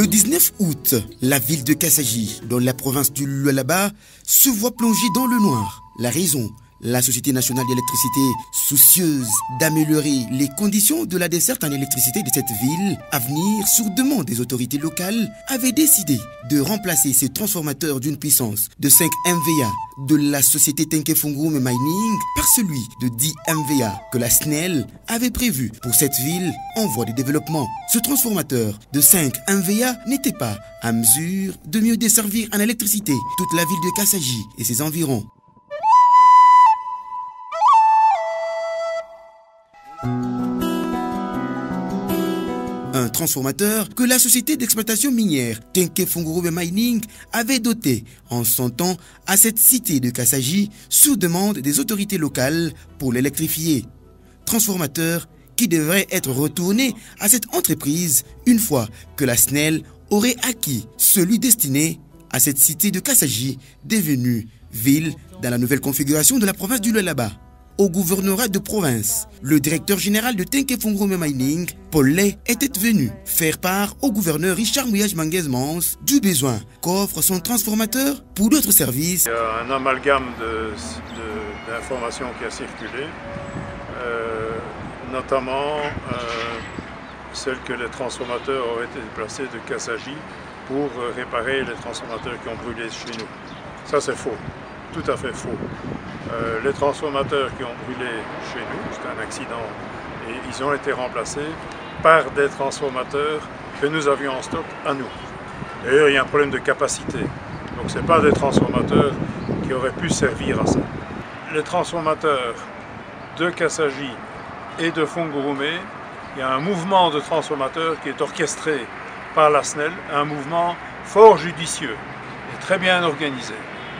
Le 19 août, la ville de Kassaji, dans la province du Lualaba, se voit plongée dans le noir. La raison, la Société nationale d'électricité, soucieuse d'améliorer les conditions de la desserte en électricité de cette ville, à venir sur demande des autorités locales, avait décidé de remplacer ces transformateurs d'une puissance de 5 MVA de la société Tenke-Fungurume Mining par celui de 10 MVA que la SNEL avait prévu pour cette ville en voie de développement. Ce transformateur de 5 MVA n'était pas à mesure de mieux desservir en électricité toute la ville de Kassaji et ses environs. Un transformateur que la société d'exploitation minière Tenke-Fungurume Mining avait doté en son temps à cette cité de Kassaji sous demande des autorités locales pour l'électrifier. Transformateur qui devrait être retourné à cette entreprise une fois que la SNEL aurait acquis celui destiné à cette cité de Kassaji devenue ville dans la nouvelle configuration de la province du Lualaba. Au gouvernorat de province, le directeur général de Tenke-Fungurume Mining, Paul Lay, était venu faire part au gouverneur Richard Mouyage Manguez-Mans du besoin qu'offre son transformateur pour d'autres services. Il y a un amalgame d'informations qui a circulé, notamment celle que les transformateurs auraient été déplacés de Kassaji pour réparer les transformateurs qui ont brûlé chez nous. Ça c'est faux. Tout à fait faux. Les transformateurs qui ont brûlé chez nous, c'était un accident, et ils ont été remplacés par des transformateurs que nous avions en stock à nous. D'ailleurs, il y a un problème de capacité. Donc ce n'est pas des transformateurs qui auraient pu servir à ça. Les transformateurs de Kassaji et de Fungurume, il y a un mouvement de transformateurs qui est orchestré par la SNEL, un mouvement fort judicieux et très bien organisé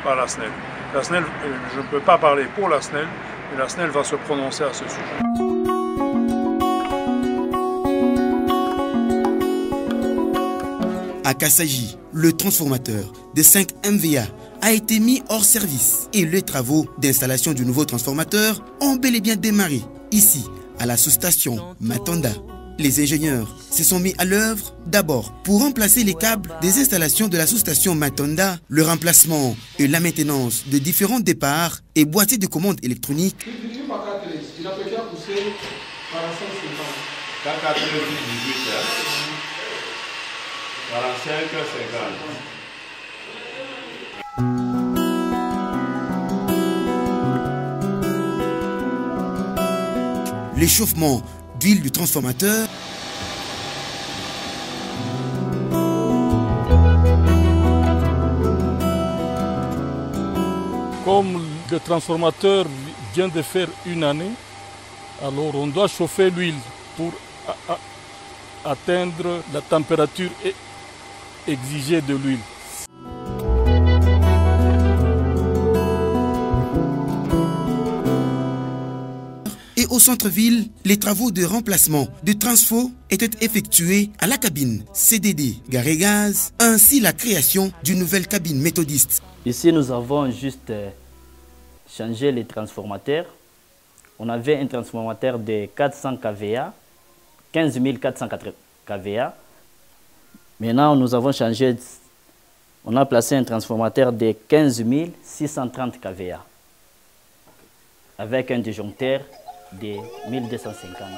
par la SNEL. La SNEL, je ne peux pas parler pour la SNEL, mais la SNEL va se prononcer à ce sujet. À Kassaji, le transformateur de 5 MVA a été mis hors service et les travaux d'installation du nouveau transformateur ont bel et bien démarré ici, à la sous-station Matanda. Les ingénieurs se sont mis à l'œuvre d'abord pour remplacer les câbles des installations de la sous-station Matanda, le remplacement et la maintenance de différents départs et boîtiers de commande électroniques. L'échauffement d'huile du transformateur. Comme le transformateur vient de faire une année, alors on doit chauffer l'huile pour atteindre la température exigée de l'huile. Et au centre-ville, les travaux de remplacement de transfo étaient effectués à la cabine CDD Garé-Gaz, ainsi la création d'une nouvelle cabine méthodiste. Ici, nous avons juste changé les transformateurs. On avait un transformateur de 400 kVA, 15 480 kVA. Maintenant, nous avons changé, on a placé un transformateur de 15 630 kVA avec un disjoncteur de 1250 ampères.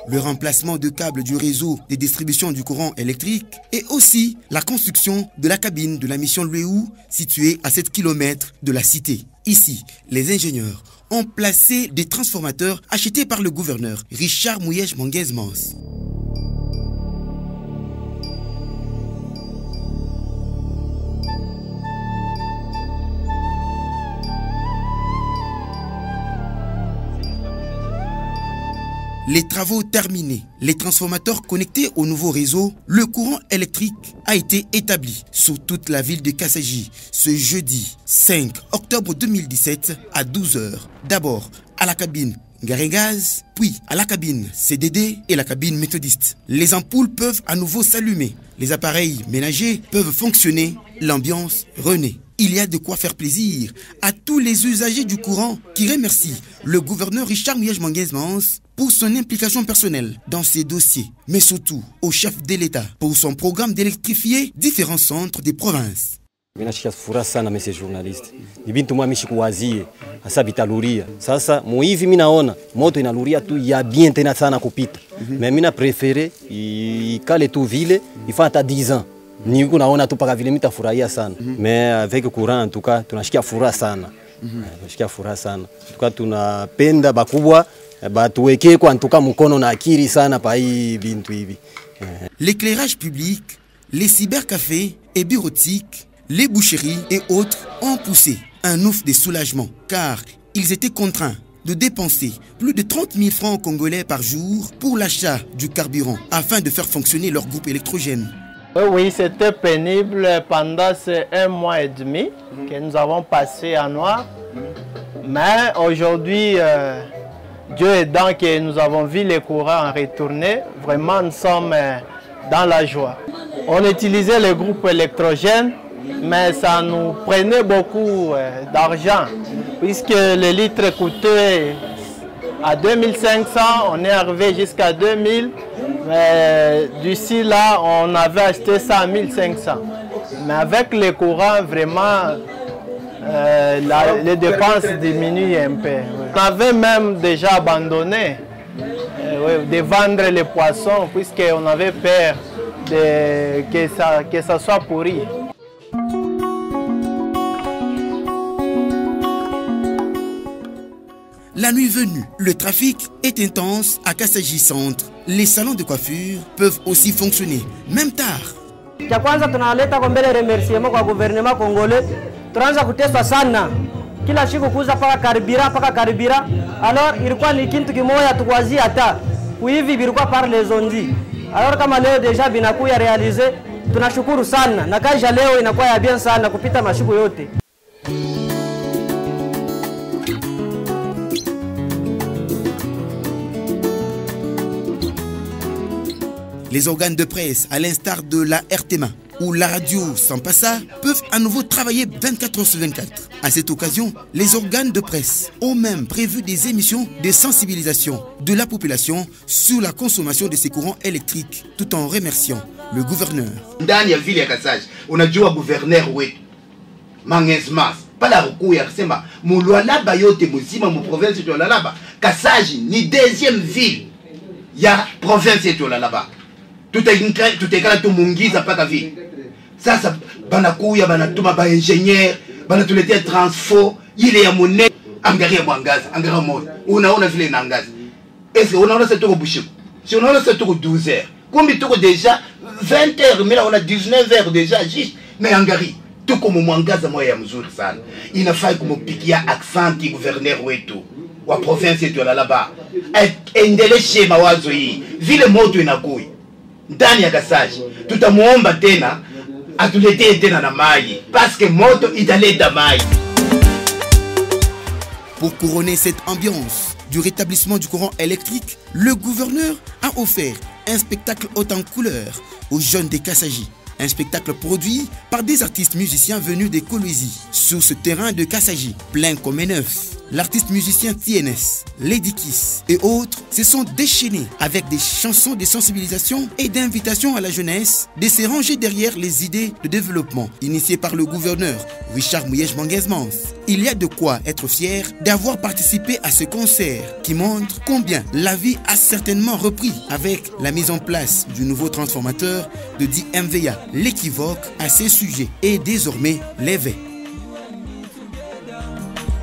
Le remplacement de câbles du réseau de distribution du courant électrique et aussi la construction de la cabine de la mission Luéou située à 7 km de la cité. Ici, les ingénieurs ont placé des transformateurs achetés par le gouverneur Richard Mouyage Manguez-Mans. Les travaux terminés, les transformateurs connectés au nouveau réseau, le courant électrique a été établi sur toute la ville de Kassaji ce jeudi 5 octobre 2017 à 12 h. D'abord à la cabine Garé-Gaz, puis à la cabine CDD et la cabine méthodiste. Les ampoules peuvent à nouveau s'allumer, les appareils ménagers peuvent fonctionner, l'ambiance renaît. Il y a de quoi faire plaisir à tous les usagers du courant qui remercient le gouverneur Richard Muyej-Manguez-Mans pour son implication personnelle dans ces dossiers, mais surtout au chef de l'État pour son programme d'électrifier différents centres des provinces. Minashikia furaha sana mese journalist. Ni bintu mwa mishikuwazie hasa vitaluria. Sasa muivi mimi naona moto inaluria tu ya bien tena sana kupita. Mais mina préféré ikale tu vile ifata 10 ans. Ni kunaona tu paka vile mitafurahia sana. Mais avec courant en tout cas tunashikia furaha sana. Tunashikia furaha sana. En tout cas tunapenda bakubwa batuweke kwa en tout cas mkono na akili sana pa hii bintu hivi. L'éclairage public, les cybercafés et bureautiques, les boucheries et autres ont poussé un ouf de soulagement car ils étaient contraints de dépenser plus de 30 000 francs congolais par jour pour l'achat du carburant afin de faire fonctionner leur groupe électrogène. Oui, c'était pénible pendant ces 1 mois et demi que nous avons passé à noir. Mais aujourd'hui, Dieu aidant que nous avons vu les courants retourner, vraiment nous sommes dans la joie. On utilisait le groupe électrogène, mais ça nous prenait beaucoup d'argent, puisque le litre coûtait à 2500, on est arrivé jusqu'à 2000, mais d'ici là, on avait acheté ça à 1500. Mais avec les courants, vraiment, les dépenses diminuent un peu. On avait même déjà abandonné de vendre les poissons, puisqu'on avait peur que ça soit pourri. La nuit venue, le trafic est intense à Kassaji Centre. Les salons de coiffure peuvent aussi fonctionner, même tard. Cha kwanza tunaleta kwa mbele remerciement kwa gouvernement congolais. Tunaanza kuteswa sana. Kila siku kuuza paka karibira. Alors ilikuwa ni kitu kimoja tukwazi hata. Hivi bilikuwa par les ondi. Alors kama leo deja binakuya realize, tunashukuru sana. Na kazi leo inakuwa ya bien sana kupita mashuku yote. Les organes de presse, à l'instar de la RTMA ou la radio Sampassa, peuvent à nouveau travailler 24 h sur 24. À cette occasion, les organes de presse ont même prévu des émissions de sensibilisation de la population sur la consommation de ces courants électriques, tout en remerciant le gouverneur. Ndani ya vile ya Kassaji, unajua gouverneur wetu Manguez-Mans pala ruku ya kusema mulwalaba yote muzima mu province yetu Lualaba. Kassaji ni deuxième ville ya province yetu Lualaba. Tutekala tumungiza paka vile. Sasa banakuya banatuma ba ingénieur, banatuletea transfo ile ya mone angaria mwangaza, angaria moto. Unaona vile inaangaza. Est-ce que unaona sasa tuko bushiku? Si unaona sasa tuko 12 heures. Kumbi tuko déjà 20 heures, mais là on a 19 heures déjà juste. Mais angaria tuko mwangaza moya ya mzuri sana. Inafai kumupikia accent gouverneur wetu wa province yetu ya Lualaba. Endeleshe mawazo hii. Vile moto inakuya ndani ya Kassaji, tutamuomba tena atuletee tena na maji parce que moto italeta maji. Pour couronner cette ambiance du rétablissement du courant électrique, le gouverneur a offert un spectacle haut en couleur aux jeunes de Kassaji. Un spectacle produit par des artistes musiciens venus de Kolwezi sur ce terrain de Kassaji, plein comme un œuf. L'artiste musicien TNS, Lady Kiss et autres se sont déchaînés avec des chansons de sensibilisation et d'invitation à la jeunesse de se ranger derrière les idées de développement initiées par le gouverneur Richard Muyej-Manguez-Mans. Il y a de quoi être fier d'avoir participé à ce concert qui montre combien la vie a certainement repris avec la mise en place du nouveau transformateur de DMVA. L'équivoque à ces sujets est désormais levé.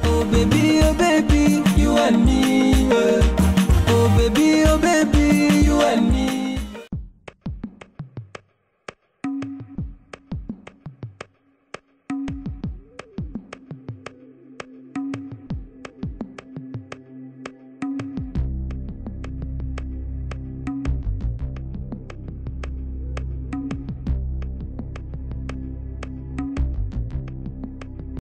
Oh baby, you and me.